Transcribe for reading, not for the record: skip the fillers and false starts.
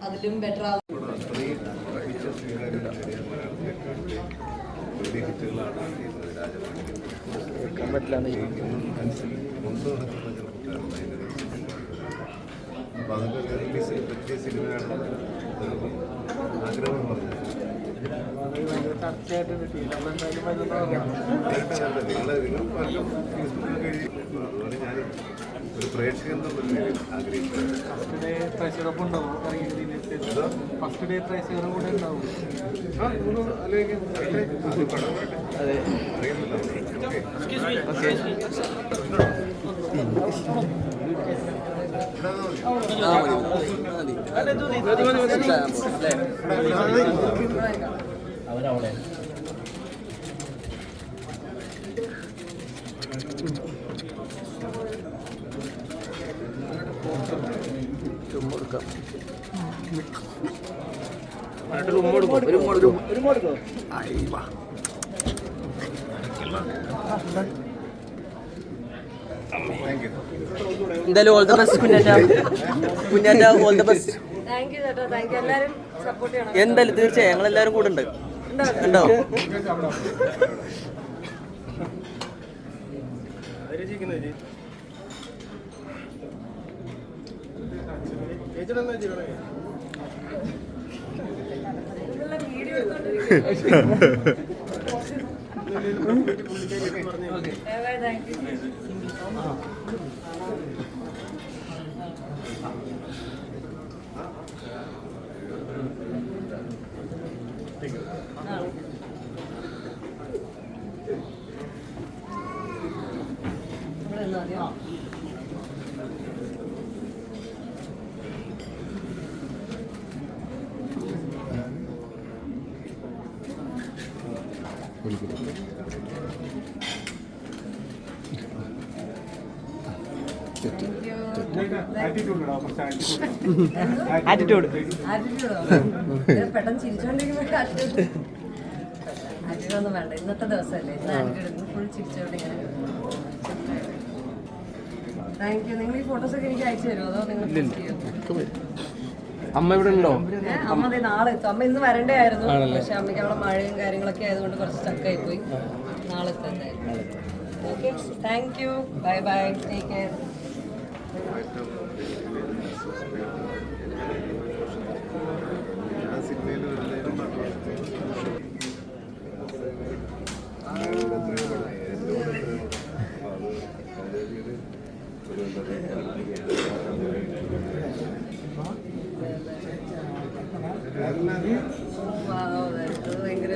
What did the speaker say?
അതിലും ബെറ്റർ ആവും. ആഗ്രഹം പറഞ്ഞു ഒരു പ്രേക്ഷകൻ ആഗ്രഹിക്കുന്നത് ഫസ്റ്റ് ഡേ പ്രേക്ഷകരും കൂടെ ഉണ്ടാവും. അവരവിടെ എന്തായാലും all the best Kunjatta all the best. എന്തായാലും തീർച്ചയായും ഞങ്ങളെല്ലാവരും കൂടെ ഉണ്ട്. ഉണ്ടോ? ആറ്റിറ്റ്യൂഡ് പെട്ടെന്ന് ചിരിച്ചോണ്ടിരിക്കുമ്പോ ആറ്റിറ്റ്യൂഡൊന്നും വേണ്ട. ഇന്നത്തെ ദിവസമല്ലേ, ഇന്ന് ആറ്റിറ്റ്യൂഡ് ഫുൾ ചിരിച്ചോണ്ടിങ്ങനെ. Thank you. നിങ്ങൾ ഈ ഫോട്ടോസൊക്കെ എനിക്ക് അയച്ചു തരുമോ അതോ നിങ്ങൾ അമ്മ ഇവിടെ ഉണ്ടോ? അമ്മ അതെ നാളെ എത്തും. അമ്മ ഇന്ന് വരണ്ടേ ആയിരുന്നു, പക്ഷെ അമ്മയ്ക്ക് അവിടെ മഴയും കാര്യങ്ങളൊക്കെ ആയതുകൊണ്ട് കുറച്ച് സ്റ്റക്കായി പോയി. നാളെ എത്തും എന്തായാലും. Okay, thank you. Bye bye, take care. ഭയങ്കര